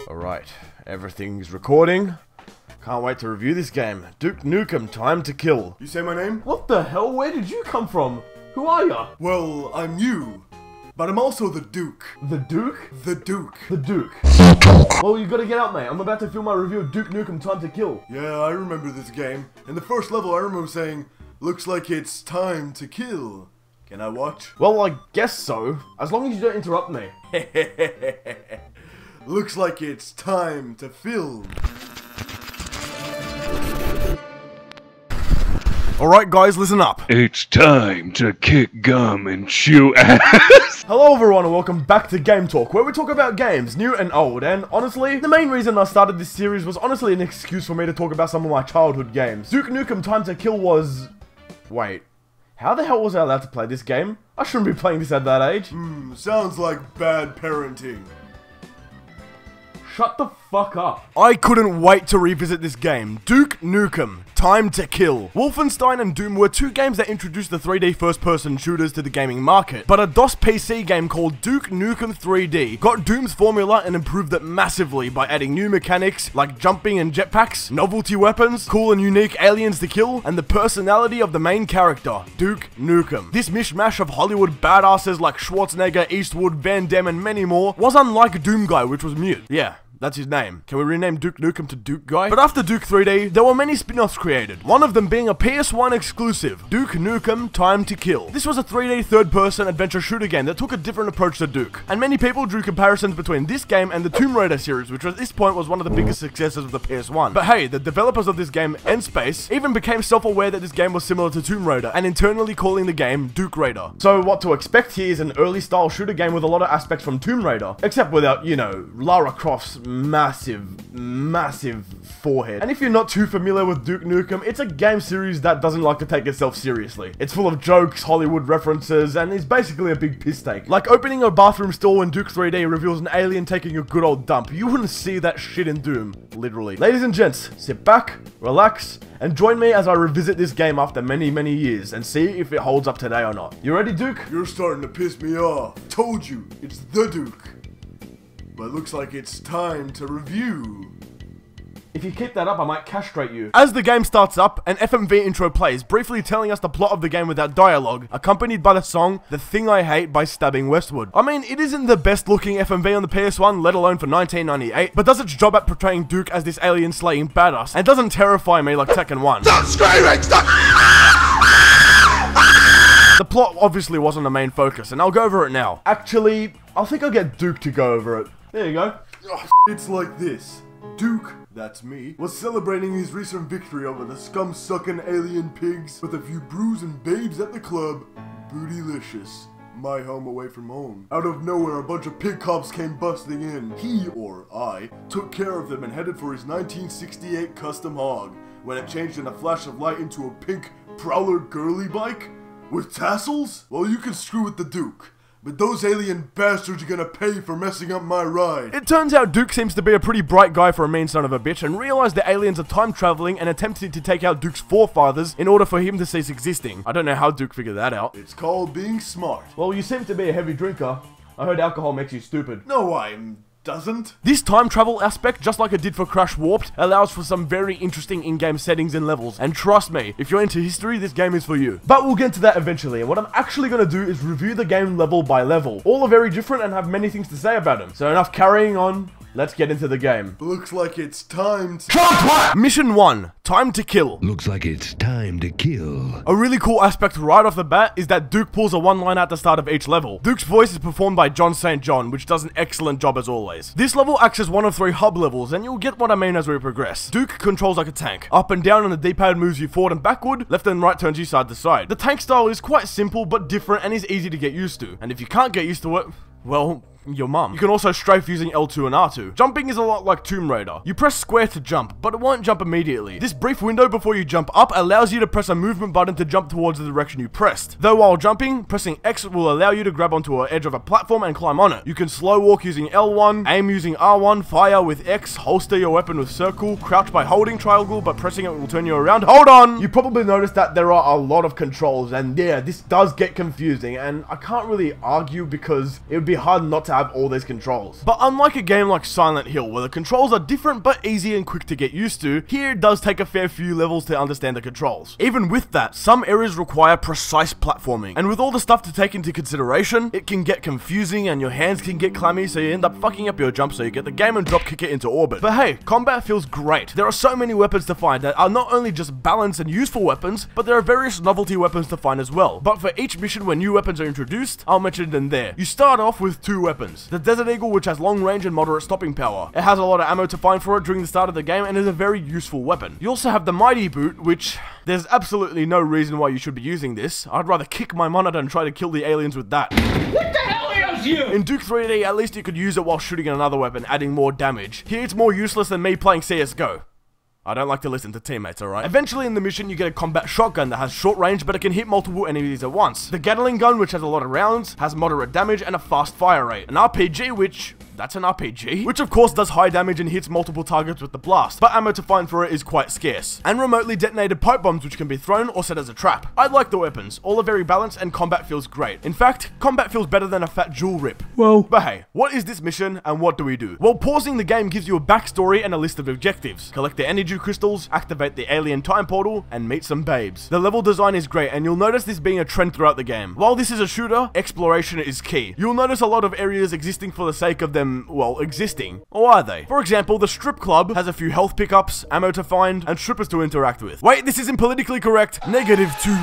Alright, everything's recording. Can't wait to review this game. Duke Nukem, Time to Kill. You say my name? What the hell? Where did you come from? Who are ya? Well, I'm you. But I'm also the Duke. The Duke? The Duke. The Duke. Well, you gotta get up, mate. I'm about to film my review of Duke Nukem, Time to Kill. Yeah, I remember this game. In the first level, I remember saying, "Looks like it's time to kill." Can I watch? Well, I guess so. As long as you don't interrupt me. Looks like it's time to film. Alright guys, listen up. It's time to kick gum and chew ass. Hello everyone and welcome back to Game Talk, where we talk about games, new and old, and honestly, the main reason I started this series was honestly an excuse for me to talk about some of my childhood games. Duke Nukem Time to Kill was... Wait, how the hell was I allowed to play this game? I shouldn't be playing this at that age. Sounds like bad parenting. Shut the fuck up. I couldn't wait to revisit this game. Duke Nukem, Time to Kill. Wolfenstein and Doom were two games that introduced the 3D first-person shooters to the gaming market. But a DOS PC game called Duke Nukem 3D got Doom's formula and improved it massively by adding new mechanics like jumping and jetpacks, novelty weapons, cool and unique aliens to kill, and the personality of the main character, Duke Nukem. This mishmash of Hollywood badasses like Schwarzenegger, Eastwood, Van Damme, and many more was unlike Doom Guy, which was mute. Yeah. That's his name. Can we rename Duke Nukem to Duke Guy? But after Duke 3D, there were many spin-offs created, one of them being a PS1 exclusive, Duke Nukem Time to Kill. This was a 3D third-person adventure shooter game that took a different approach to Duke, and many people drew comparisons between this game and the Tomb Raider series, which at this point was one of the biggest successes of the PS1. But hey, the developers of this game, N-Space, even became self-aware that this game was similar to Tomb Raider, and internally calling the game Duke Raider. So what to expect here is an early-style shooter game with a lot of aspects from Tomb Raider, except without, you know, Lara Croft's massive forehead. And if you're not too familiar with Duke Nukem, it's a game series that doesn't like to take itself seriously. It's full of jokes, Hollywood references, and is basically a big piss take. Like opening a bathroom stall in Duke 3D reveals an alien taking a good old dump. You wouldn't see that shit in Doom, literally. Ladies and gents, sit back, relax, and join me as I revisit this game after many years and see if it holds up today or not. You ready, Duke? You're starting to piss me off. Told you, it's the Duke. But looks like it's time to review. If you keep that up, I might castrate you. As the game starts up, an FMV intro plays, briefly telling us the plot of the game without dialogue, accompanied by the song The Thing I Hate by Stabbing Westwood. I mean, it isn't the best looking FMV on the PS1, let alone for 1998, but does its job at portraying Duke as this alien slaying badass, and doesn't terrify me like Tekken 1. Stop screaming! Stop! The plot obviously wasn't the main focus, and I'll go over it now. Actually, I think I'll get Duke to go over it. There you go. It's like this. Duke, that's me, was celebrating his recent victory over the scum-sucking alien pigs with a few brews and babes at the club. Bootylicious. My home away from home. Out of nowhere, a bunch of pig cops came busting in. He, or I, took care of them and headed for his 1968 custom hog, when it changed in a flash of light into a pink Prowler girly bike? With tassels? Well, you can screw with the Duke. But those alien bastards are gonna pay for messing up my ride. It turns out Duke seems to be a pretty bright guy for a mean son of a bitch and realized the aliens are time traveling and attempted to take out Duke's forefathers in order for him to cease existing. I don't know how Duke figured that out. It's called being smart. Well, you seem to be a heavy drinker. I heard alcohol makes you stupid. No, doesn't. This time travel aspect, just like it did for Crash Warped, allows for some very interesting in-game settings and levels, and trust me, if you're into history, this game is for you. But we'll get to that eventually, and what I'm actually going to do is review the game level by level. All are very different and have many things to say about them. So enough carrying on. Let's get into the game. Looks like it's time to... Mission 1. Time to Kill. Looks like it's time to kill. A really cool aspect right off the bat is that Duke pulls a one-line at the start of each level. Duke's voice is performed by John St. John, which does an excellent job as always. This level acts as one of 3 hub levels, and you'll get what I mean as we progress. Duke controls like a tank. Up and down on the D-pad moves you forward and backward, left and right turns you side to side. The tank style is quite simple but different and is easy to get used to. And if you can't get used to it, well, your mum. You can also strafe using L2 and R2. Jumping is a lot like Tomb Raider. You press square to jump, but it won't jump immediately. This brief window before you jump up allows you to press a movement button to jump towards the direction you pressed. Though while jumping, pressing X will allow you to grab onto an edge of a platform and climb on it. You can slow walk using L1, aim using R1, fire with X, holster your weapon with circle, crouch by holding triangle, but pressing it will turn you around. Hold on! You probably noticed that there are a lot of controls, and yeah, this does get confusing, and I can't really argue because it would be hard not to have all these controls. But unlike a game like Silent Hill, where the controls are different but easy and quick to get used to, here it does take a fair few levels to understand the controls. Even with that, some areas require precise platforming, and with all the stuff to take into consideration, it can get confusing and your hands can get clammy, so you end up fucking up your jump, so you get the game and drop kick it into orbit. But hey, combat feels great. There are so many weapons to find that are not only just balanced and useful weapons, but there are various novelty weapons to find as well. But for each mission when new weapons are introduced, I'll mention them there. You start off with 2 weapons. The Desert Eagle, which has long range and moderate stopping power. It has a lot of ammo to find for it during the start of the game and is a very useful weapon. You also have the Mighty Boot, which there's absolutely no reason why you should be using this. I'd rather kick my monitor and try to kill the aliens with that. What the hell ails you? In Duke 3D, at least you could use it while shooting another weapon, adding more damage. Here it's more useless than me playing CSGO. I don't like to listen to teammates, alright? Eventually in the mission, you get a combat shotgun that has short range, but it can hit multiple enemies at once. The Gatling gun, which has a lot of rounds, has moderate damage and a fast fire rate. An RPG, which... that's an RPG. Which of course does high damage and hits multiple targets with the blast, but ammo to find for it is quite scarce. And remotely detonated pipe bombs, which can be thrown or set as a trap. I like the weapons. All are very balanced and combat feels great. In fact, combat feels better than a fat jewel rip. Well, But hey, what is this mission and what do we do? Well, pausing the game gives you a backstory and a list of objectives. Collect the energy crystals, activate the alien time portal, and meet some babes. The level design is great, and you'll notice this being a trend throughout the game. While this is a shooter, exploration is key. You'll notice a lot of areas existing for the sake of them, well, existing. Or are they? For example, the strip club has a few health pickups, ammo to find, and strippers to interact with. Wait, this isn't politically correct. -2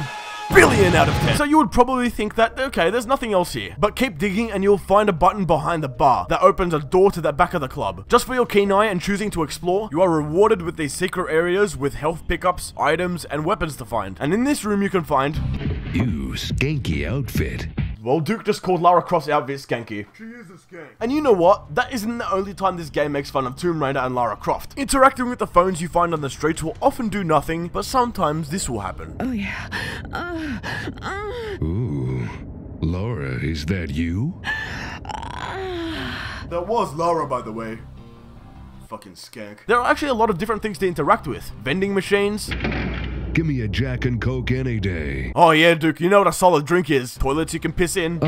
billion out of 10. So you would probably think that, okay, there's nothing else here. But keep digging and you'll find a button behind the bar that opens a door to the back of the club. Just for your keen eye and choosing to explore, you are rewarded with these secret areas with health pickups, items, and weapons to find. And in this room you can find... You skanky outfit. Well, Duke just called Lara Croft's outfit skanky. She is a skank. And you know what? That isn't the only time this game makes fun of Tomb Raider and Lara Croft. Interacting with the phones you find on the streets will often do nothing, but sometimes this will happen. Oh yeah. Ooh. Laura, is that you? That was Lara, by the way. Fucking skank. There are actually a lot of different things to interact with. Vending machines. Give me a Jack and Coke any day. Oh yeah, Duke, you know what a solid drink is. Toilets you can piss in.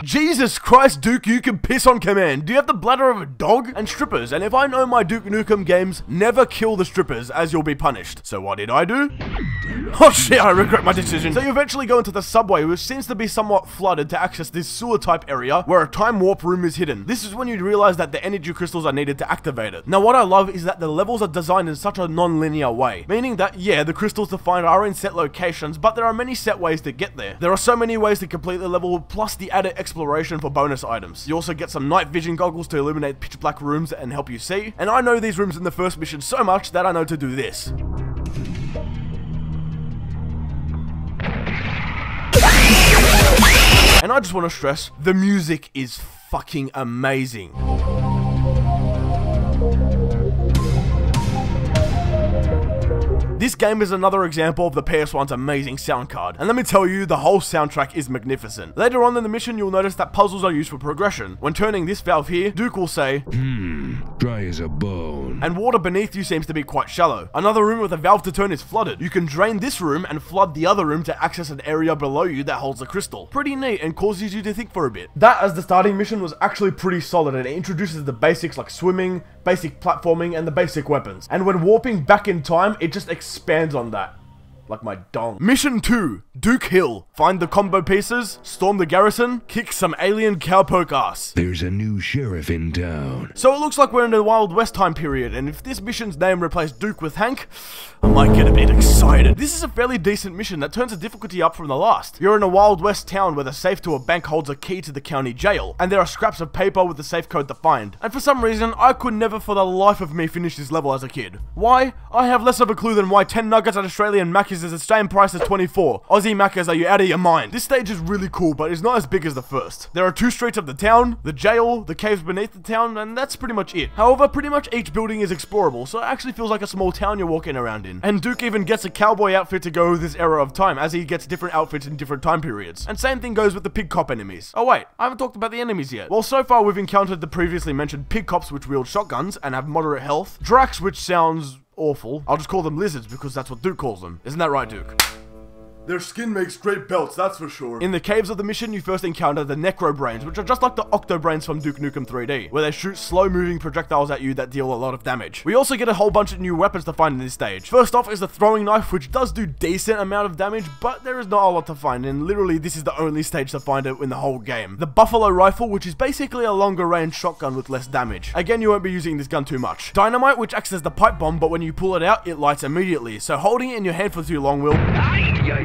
Jesus Christ, Duke, you can piss on command. Do you have the bladder of a dog? And strippers, and if I know my Duke Nukem games, never kill the strippers, as you'll be punished. So what did I do? Oh shit, I regret my decision. So you eventually go into the subway, which seems to be somewhat flooded, to access this sewer type area, where a time warp room is hidden. This is when you realize that the energy crystals are needed to activate it. Now what I love is that the levels are designed in such a non-linear way, meaning that, yeah, the crystals to find are in set locations, but there are many set ways to get there. There are so many ways to complete the level, plus the added exploration for bonus items. You also get some night vision goggles to illuminate pitch black rooms and help you see, and I know these rooms in the first mission so much that I know to do this. And I just want to stress, the music is fucking amazing. This game is another example of the PS1's amazing sound card, and let me tell you, the whole soundtrack is magnificent. Later on in the mission, you'll notice that puzzles are used for progression. When turning this valve here, Duke will say, Dry as a bone. and water beneath you seems to be quite shallow. Another room with a valve to turn is flooded. You can drain this room and flood the other room to access an area below you that holds a crystal. Pretty neat and causes you to think for a bit. That, as the starting mission, was actually pretty solid, and it introduces the basics like swimming, basic platforming, and the basic weapons. And when warping back in time, it just expands on that. Like my dong. Mission 2, Duke Hill. Find the combo pieces, storm the garrison, kick some alien cowpoke ass. There's a new sheriff in town. So it looks like we're in the Wild West time period, and if this mission's name replaced Duke with Hank, I might get a bit excited. This is a fairly decent mission that turns the difficulty up from the last. You're in a Wild West town where the safe to a bank holds a key to the county jail, and there are scraps of paper with the safe code to find. And for some reason, I could never for the life of me finish this level as a kid. Why? I have less of a clue than why 10 nuggets at Australian Macca's is the same price as 24. Aussie Macca's, are you out of your mind? This stage is really cool, but it's not as big as the first. There are 2 streets of the town, the jail, the caves beneath the town, and that's pretty much it. However, pretty much each building is explorable, so it actually feels like a small town you're walking around in. And Duke even gets a cowboy outfit to go with this era of time, as he gets different outfits in different time periods. And same thing goes with the pig cop enemies. Oh wait, I haven't talked about the enemies yet. Well, so far we've encountered the previously mentioned pig cops which wield shotguns and have moderate health, Drax which sounds awful. I'll just call them lizards because that's what Duke calls them. Isn't that right, Duke? Their skin makes great belts, that's for sure. In the caves of the mission, you first encounter the Necrobrains, which are just like the Octobrains from Duke Nukem 3D, where they shoot slow-moving projectiles at you that deal a lot of damage. We also get a whole bunch of new weapons to find in this stage. First off is the throwing knife, which does do decent amount of damage, but there is not a lot to find, and literally this is the only stage to find it in the whole game. The Buffalo Rifle, which is basically a longer range shotgun with less damage. Again, you won't be using this gun too much. Dynamite, which acts as the pipe bomb, but when you pull it out, it lights immediately, so holding it in your hand for too long will...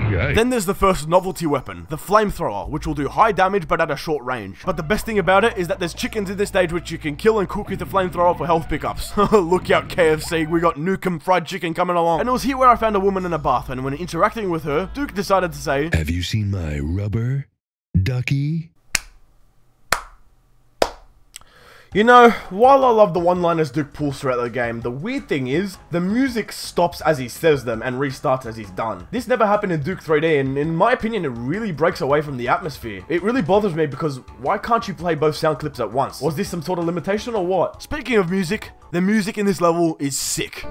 Then there's the first novelty weapon, the flamethrower, which will do high damage but at a short range. But the best thing about it is that there's chickens in this stage which you can kill and cook with the flamethrower for health pickups. Look out KFC, we got Nukem fried chicken coming along. And it was here where I found a woman in a bath, and when interacting with her, Duke decided to say, Have you seen my rubber, ducky? you know, while I love the one-liners Duke pulls throughout the game, the weird thing is, the music stops as he says them and restarts as he's done. This never happened in Duke 3D, and in my opinion, it really breaks away from the atmosphere. It really bothers me because why can't you play both sound clips at once? Was this some sort of limitation or what? Speaking of music, the music in this level is sick.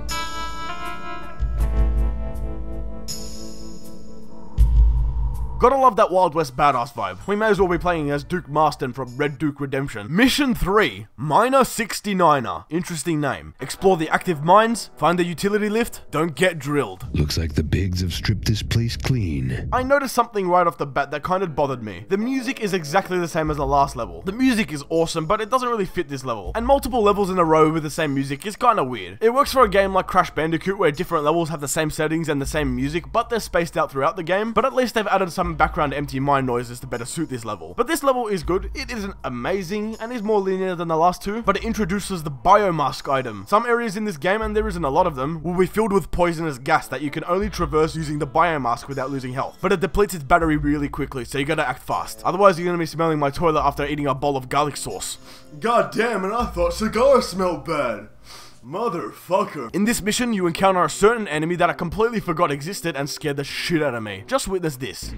Gotta love that Wild West badass vibe. We may as well be playing as Duke Marston from Red Duke Redemption. Mission 3, Miner 69er. Interesting name. Explore the active mines, find the utility lift, don't get drilled. Looks like the pigs have stripped this place clean. I noticed something right off the bat that kind of bothered me. The music is exactly the same as the last level. The music is awesome, but it doesn't really fit this level. And multiple levels in a row with the same music is kinda weird. It works for a game like Crash Bandicoot where different levels have the same settings and the same music, but they're spaced out throughout the game. But at least they've added some background empty mine noises to better suit this level. But this level is good. It isn't amazing and is more linear than the last two, but it introduces the biomask item. Some areas in this game, and there isn't a lot of them, will be filled with poisonous gas that you can only traverse using the biomask without losing health. But it depletes its battery really quickly, so you gotta act fast. Otherwise you're gonna be smelling my toilet after eating a bowl of garlic sauce. God damn it, I thought cigars smelled bad. Motherfucker. In this mission, you encounter a certain enemy that I completely forgot existed and scared the shit out of me. Just witness this.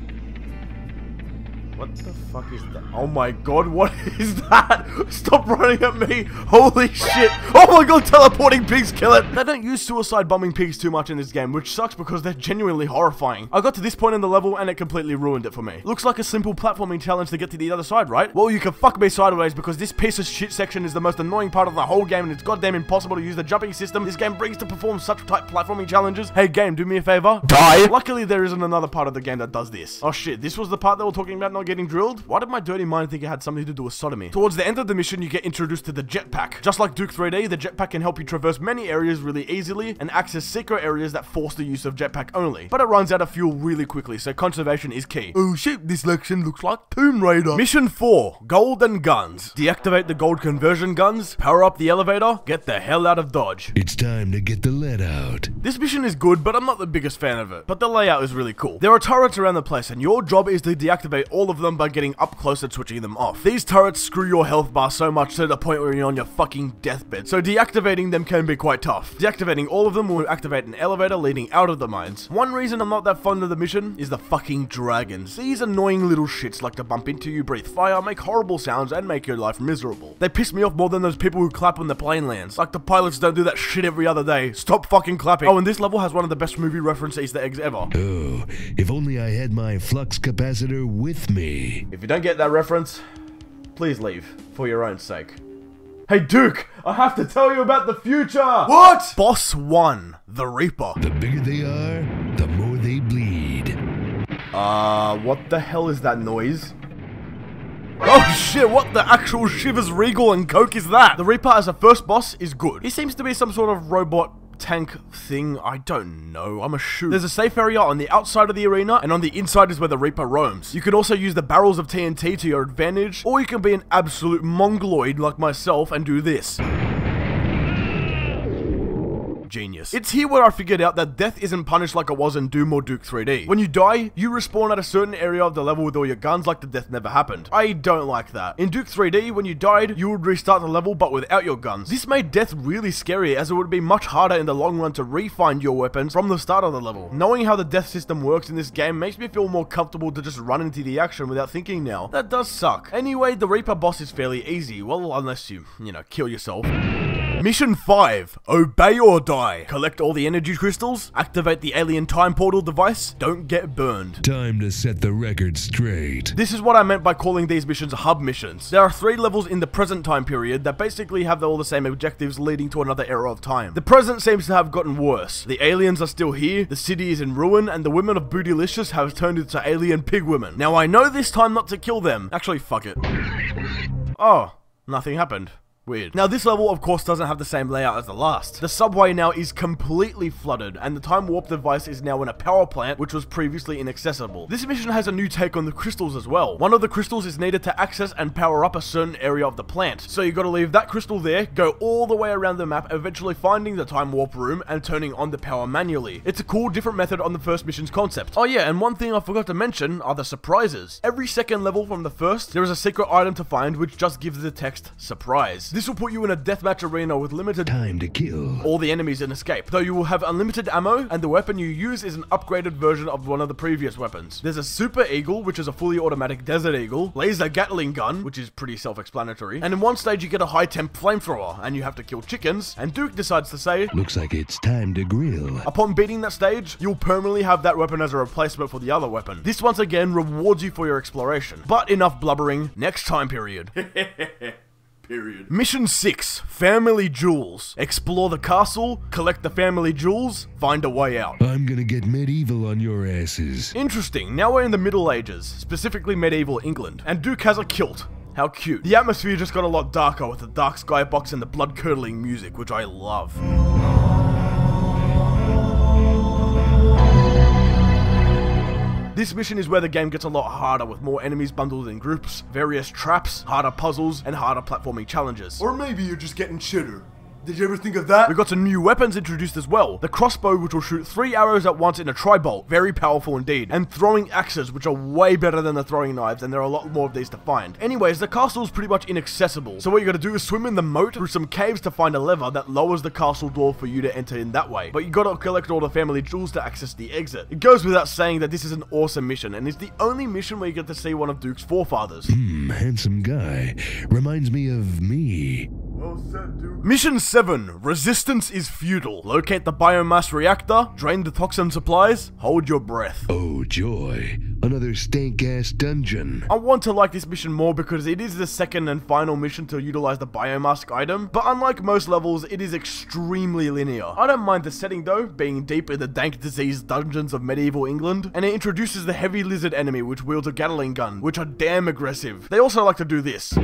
What the fuck is that? Oh my god, what is that? Stop running at me. Holy shit. Oh my god, teleporting pigs, kill it. They don't use suicide bombing pigs too much in this game, which sucks because they're genuinely horrifying. I got to this point in the level and it completely ruined it for me. Looks like a simple platforming challenge to get to the other side, right? Well, you can fuck me sideways because this piece of shit section is the most annoying part of the whole game and it's goddamn impossible to use the jumping system this game brings to perform such type platforming challenges. Hey game, do me a favor. Die. Luckily, there isn't another part of the game that does this. Oh shit, this was the part that we're talking about not getting drilled? Why did my dirty mind think it had something to do with sodomy? Towards the end of the mission, you get introduced to the jetpack. Just like Duke 3D, the jetpack can help you traverse many areas really easily and access secret areas that force the use of jetpack only. But it runs out of fuel really quickly, so conservation is key. Oh shit, this section looks like Tomb Raider. Mission 4, Gold and Guns. Deactivate the gold conversion guns, power up the elevator, get the hell out of Dodge. It's time to get the lead out. This mission is good, but I'm not the biggest fan of it. But the layout is really cool. There are turrets around the place, and your job is to deactivate all of them by getting up close and switching them off. These turrets screw your health bar so much to the point where you're on your fucking deathbed, so deactivating them can be quite tough. Deactivating all of them will activate an elevator leading out of the mines. One reason I'm not that fond of the mission is the fucking dragons. These annoying little shits like to bump into you, breathe fire, make horrible sounds, and make your life miserable. They piss me off more than those people who clap when the plane lands. Like the pilots don't do that shit every other day. Stop fucking clapping. Oh, and this level has one of the best movie reference Easter eggs ever. Oh, if only I had my flux capacitor with me. If you don't get that reference, please leave, for your own sake. Hey Duke, I have to tell you about the future! What? Boss 1, the Reaper. The bigger they are, the more they bleed. What the hell is that noise? Oh shit, what the actual Shivers Regal and Coke is that? The Reaper as a first boss is good. He seems to be some sort of robot tank thing, I don't know, I'm a shoot. There's a safe area on the outside of the arena, and on the inside is where the Reaper roams. You can also use the barrels of TNT to your advantage, or you can be an absolute mongoloid like myself and do this. Genius. It's here where I figured out that death isn't punished like it was in Doom or Duke 3D. When you die, you respawn at a certain area of the level with all your guns like the death never happened. I don't like that. In Duke 3D, when you died, you would restart the level but without your guns. This made death really scary as it would be much harder in the long run to re-find your weapons from the start of the level. Knowing how the death system works in this game makes me feel more comfortable to just run into the action without thinking now. That does suck. Anyway, the Reaper boss is fairly easy, well, unless you know, kill yourself. Mission 5, Obey or Die. Collect all the energy crystals, activate the alien time portal device, don't get burned. Time to set the record straight. This is what I meant by calling these missions hub missions. There are 3 levels in the present time period that basically have all the same objectives leading to another era of time. The present seems to have gotten worse. The aliens are still here, the city is in ruin, and the women of Bootylicious have turned into alien pig women. Now I know this time not to kill them. Actually, fuck it. Oh, nothing happened. Weird. Now this level of course doesn't have the same layout as the last. The subway now is completely flooded and the time warp device is now in a power plant which was previously inaccessible. This mission has a new take on the crystals as well. One of the crystals is needed to access and power up a certain area of the plant. So you gotta leave that crystal there, go all the way around the map, eventually finding the time warp room and turning on the power manually. It's a cool different method on the first mission's concept. Oh yeah, and one thing I forgot to mention are the surprises. Every second level from the first, there is a secret item to find which just gives the text surprise. This will put you in a deathmatch arena with limited Time to kill. all the enemies in escape, though you will have unlimited ammo, and the weapon you use is an upgraded version of one of the previous weapons. There's a Super Eagle, which is a fully automatic Desert Eagle, laser Gatling gun, which is pretty self-explanatory, and in one stage you get a high-temp flamethrower, and you have to kill chickens, and Duke decides to say, Looks like it's time to grill. upon beating that stage, you'll permanently have that weapon as a replacement for the other weapon. This once again rewards you for your exploration. But enough blubbering, next time period. Period. Mission 6, Family Jewels. Explore the castle, collect the family jewels, find a way out. I'm gonna get medieval on your asses. Interesting, now we're in the Middle Ages, specifically medieval England, and Duke has a kilt. How cute. The atmosphere just got a lot darker with the dark skybox and the blood-curdling music, which I love. This mission is where the game gets a lot harder with more enemies bundled in groups, various traps, harder puzzles, and harder platforming challenges. Or maybe you're just getting shitter. Did you ever think of that? We got some new weapons introduced as well. The crossbow, which will shoot 3 arrows at once in a tri-bolt, very powerful indeed. And throwing axes, which are way better than the throwing knives, and there are a lot more of these to find. Anyways, the castle is pretty much inaccessible. So what you gotta do is swim in the moat through some caves to find a lever that lowers the castle door for you to enter in that way. But you gotta collect all the family jewels to access the exit. It goes without saying that this is an awesome mission, and it's the only mission where you get to see one of Duke's forefathers. Handsome guy. Reminds me of me. Well said, Duke. Mission 7, Resistance is futile. Locate the biomass reactor, drain the toxin supplies, hold your breath. Oh joy. Another stank-ass dungeon. I want to like this mission more because it is the second and final mission to utilize the biomask item, but unlike most levels, it is extremely linear. I don't mind the setting though, being deep in the dank diseased dungeons of medieval England, and it introduces the heavy lizard enemy which wields a Gatling gun, which are damn aggressive. They also like to do this.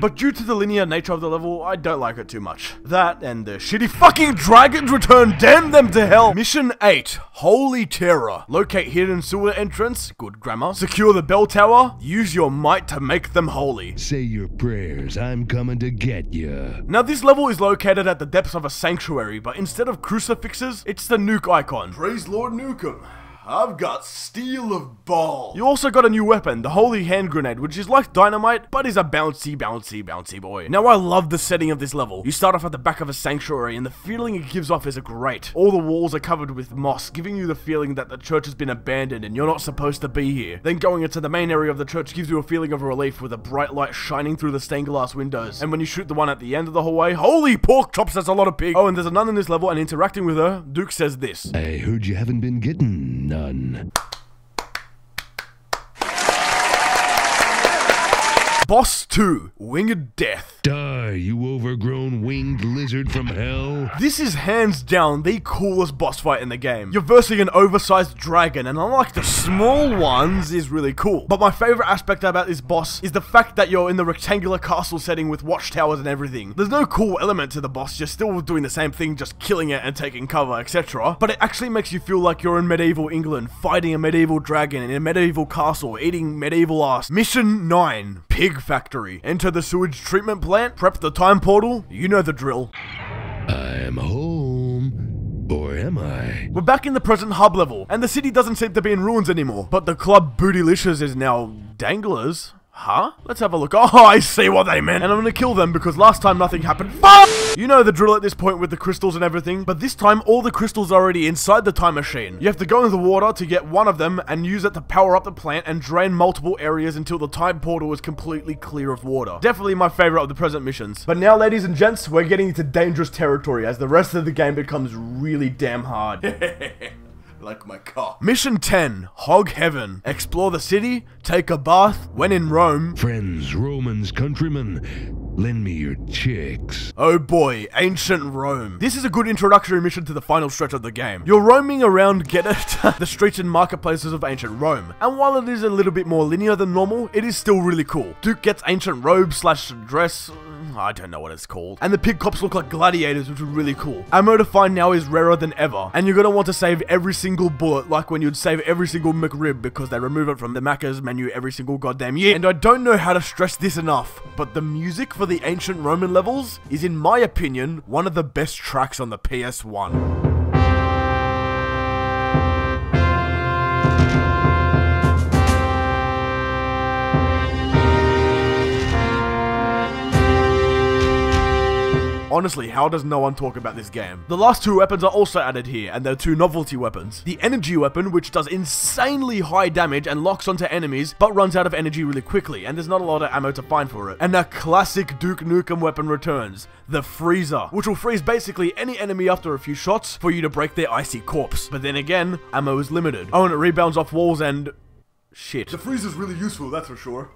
But due to the linear nature of the level, I don't like it too much. That and the shitty fucking dragons return, damn them to hell! Mission 8, Holy Terror. Locate hidden sewer entrance, good grammar. Secure the bell tower, use your might to make them holy. Say your prayers, I'm coming to get ya. Now this level is located at the depths of a sanctuary, but instead of crucifixes, it's the nuke icon. Praise Lord Nukem. I've got steel of ball. You also got a new weapon, the Holy Hand Grenade, which is like dynamite, but is a bouncy boy. Now I love the setting of this level. You start off at the back of a sanctuary, and the feeling it gives off is great. All the walls are covered with moss, giving you the feeling that the church has been abandoned and you're not supposed to be here. Then going into the main area of the church gives you a feeling of relief with a bright light shining through the stained glass windows. And when you shoot the one at the end of the hallway, holy pork chops, that's a lot of pig. Oh, and there's a nun in this level, and interacting with her, Duke says this. I heard you haven't been getting none. Boss 2, Winged Death. Die, you overgrown winged lizard from hell. This is hands down the coolest boss fight in the game. You're versing an oversized dragon, and unlike the small ones, is really cool. But my favorite aspect about this boss is the fact that you're in the rectangular castle setting with watchtowers and everything. There's no cool element to the boss, you're still doing the same thing, just killing it and taking cover, etc. But it actually makes you feel like you're in medieval England, fighting a medieval dragon in a medieval castle, eating medieval ass. Mission 9, Pig Factory. Enter the sewage treatment plant, prep the time portal, you know the drill. I'm home. Or am I? We're back in the present hub level, and the city doesn't seem to be in ruins anymore. But the club Bootylicious is now Danglers. Huh? Let's have a look. Oh, I see what they meant. And I'm gonna kill them because last time nothing happened. Fuck! You know the drill at this point with the crystals and everything, but this time all the crystals are already inside the time machine. You have to go in the water to get one of them and use it to power up the plant and drain multiple areas until the time portal is completely clear of water. Definitely my favorite of the present missions. But now, ladies and gents, we're getting into dangerous territory as the rest of the game becomes really damn hard. Like my car. Mission 10, Hog Heaven. Explore the city, take a bath, when in Rome. Friends, Romans, countrymen, lend me your chicks. Oh boy, Ancient Rome. This is a good introductory mission to the final stretch of the game. You're roaming around, get it? The streets and marketplaces of Ancient Rome. And while it is a little bit more linear than normal, it is still really cool. Duke gets ancient robe slash dress. I don't know what it's called. And the pig cops look like gladiators, which are really cool. Ammo to find now is rarer than ever. And you're gonna want to save every single bullet like when you'd save every single McRib because they remove it from the Macca's menu every single goddamn year. And I don't know how to stress this enough, but the music for the ancient Roman levels is, in my opinion, one of the best tracks on the PS1. Honestly, how does no one talk about this game? The last two weapons are also added here, and they're two novelty weapons. The energy weapon, which does insanely high damage and locks onto enemies, but runs out of energy really quickly, and there's not a lot of ammo to find for it. And a classic Duke Nukem weapon returns, the Freezer, which will freeze basically any enemy after a few shots for you to break their icy corpse. But then again, ammo is limited. Oh, and it rebounds off walls and... shit. The freezer's really useful, that's for sure.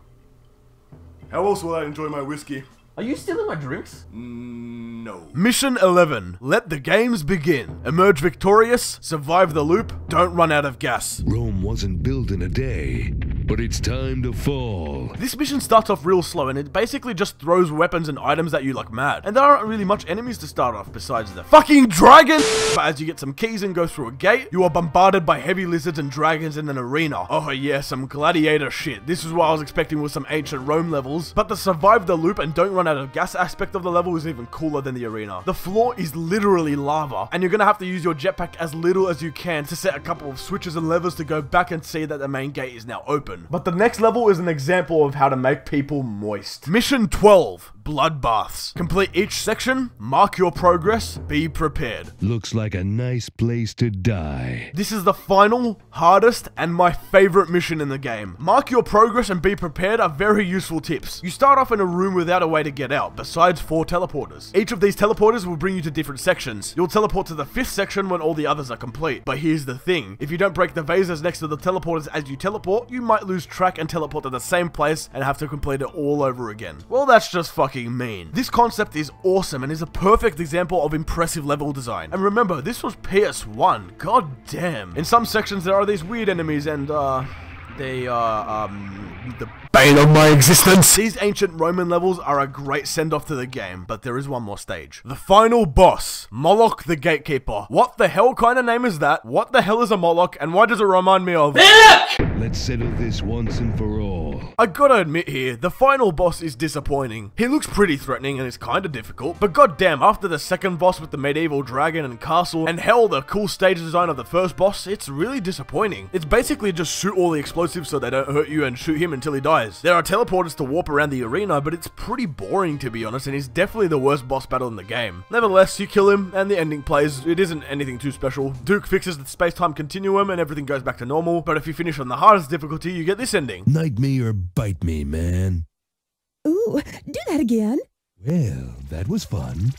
How else will I enjoy my whiskey? Are you stealing my drinks? No. Mission 11. Let the games begin. Emerge victorious, survive the loop, don't run out of gas. Rome wasn't built in a day, but it's time to fall. This mission starts off real slow and it basically just throws weapons and items at you like mad. And there aren't really much enemies to start off besides the fucking dragon! But as you get some keys and go through a gate, you are bombarded by heavy lizards and dragons in an arena. Oh yeah, some gladiator shit. This is what I was expecting with some ancient Rome levels. But the survive the loop and don't run out of gas aspect of the level is even cooler than the arena. The floor is literally lava, and you're gonna have to use your jetpack as little as you can to set a couple of switches and levers to go back and see that the main gate is now open. But the next level is an example of how to make people moist. Mission 12. Bloodbaths. Complete each section, mark your progress, be prepared. Looks like a nice place to die. This is the final, hardest, and my favorite mission in the game. Mark your progress and be prepared are very useful tips. You start off in a room without a way to get out, besides 4 teleporters. Each of these teleporters will bring you to different sections. You'll teleport to the 5th section when all the others are complete. But here's the thing, if you don't break the vasers next to the teleporters as you teleport, you might lose track and teleport to the same place and have to complete it all over again. Well, that's just fucking mean. This concept is awesome and is a perfect example of impressive level design. And remember, this was PS1. God damn. In some sections there are these weird enemies and they are the bane of my existence. These ancient Roman levels are a great send-off to the game, but there is one more stage. The final boss, Moloch the Gatekeeper. What the hell kind of name is that? What the hell is a Moloch, and why does it remind me of... Let's settle this once and for all. I gotta admit here, the final boss is disappointing. He looks pretty threatening and is kinda difficult, but goddamn, after the second boss with the medieval dragon and castle, and hell, the cool stage design of the first boss, it's really disappointing. It's basically just shoot all the explosives so they don't hurt you and shoot him until he dies. There are teleporters to warp around the arena, but it's pretty boring to be honest, and he's definitely the worst boss battle in the game. Nevertheless, you kill him, and the ending plays. It isn't anything too special. Duke fixes the space-time continuum, and everything goes back to normal, but if you finish on the hardest difficulty, you get this ending. Knight me or bite me, man. Ooh, do that again. Well, that was fun.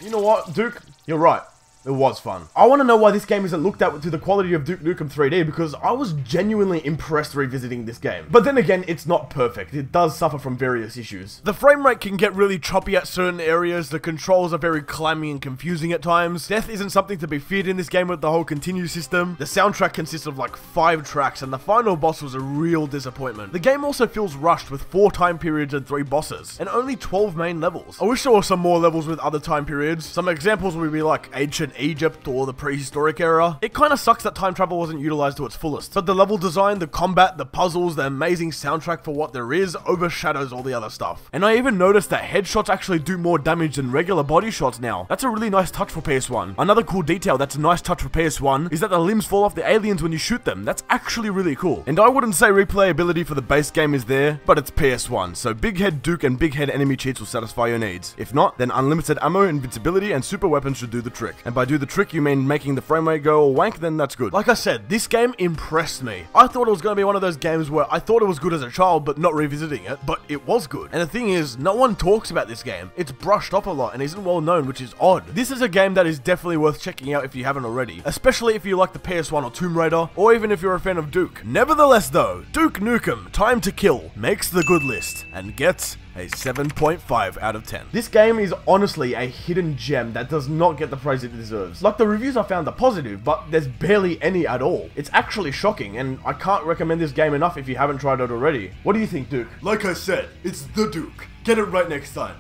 You know what, Duke? You're right. It was fun. I want to know why this game isn't looked at to the quality of Duke Nukem 3D, because I was genuinely impressed revisiting this game. But then again, it's not perfect. It does suffer from various issues. The frame rate can get really choppy at certain areas, the controls are very clammy and confusing at times, death isn't something to be feared in this game with the whole continue system, the soundtrack consists of like 5 tracks, and the final boss was a real disappointment. The game also feels rushed with 4 time periods and 3 bosses, and only 12 main levels. I wish there were some more levels with other time periods. Some examples would be like Ancient Egypt or the prehistoric era. It kinda sucks that time travel wasn't utilized to its fullest, but the level design, the combat, the puzzles, the amazing soundtrack for what there is overshadows all the other stuff. And I even noticed that headshots actually do more damage than regular body shots now. That's a really nice touch for PS1. Another cool detail that's a nice touch for PS1 is that the limbs fall off the aliens when you shoot them. That's actually really cool. And I wouldn't say replayability for the base game is there, but it's PS1, so big head Duke and big head enemy cheats will satisfy your needs. If not, then unlimited ammo, invincibility, and super weapons should do the trick. And by do the trick, you mean making the frame rate go all wank, then that's good. Like I said, this game impressed me. I thought it was going to be one of those games where I thought it was good as a child, but not revisiting it, but it was good. And the thing is, no one talks about this game. It's brushed up a lot and isn't well known, which is odd. This is a game that is definitely worth checking out if you haven't already, especially if you like the PS1 or Tomb Raider, or even if you're a fan of Duke. Nevertheless though, Duke Nukem Time to Kill makes the good list and gets a 7.5 out of 10. This game is honestly a hidden gem that does not get the praise it deserves. Like, the reviews I found are positive, but there's barely any at all. It's actually shocking, and I can't recommend this game enough if you haven't tried it already. What do you think, Duke? Like I said, it's the Duke. Get it right next time.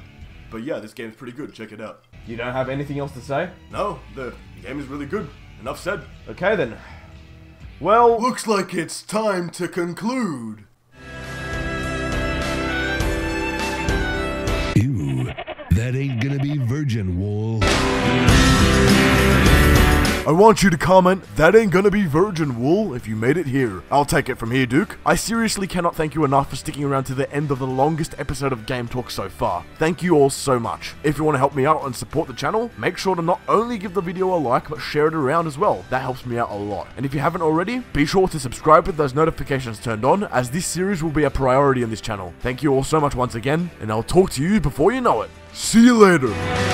But yeah, this game's pretty good. Check it out. You don't have anything else to say? No, the game is really good. Enough said. Okay then. Well, Looks like it's time to conclude. Ew, that ain't gonna be virgin wool. I want you to comment, that ain't gonna be virgin wool if you made it here. I'll take it from here, Duke. I seriously cannot thank you enough for sticking around to the end of the longest episode of Game Talk so far. Thank you all so much. If you want to help me out and support the channel, make sure to not only give the video a like, but share it around as well. That helps me out a lot. And if you haven't already, be sure to subscribe with those notifications turned on, as this series will be a priority on this channel. Thank you all so much once again, and I'll talk to you before you know it. See you later.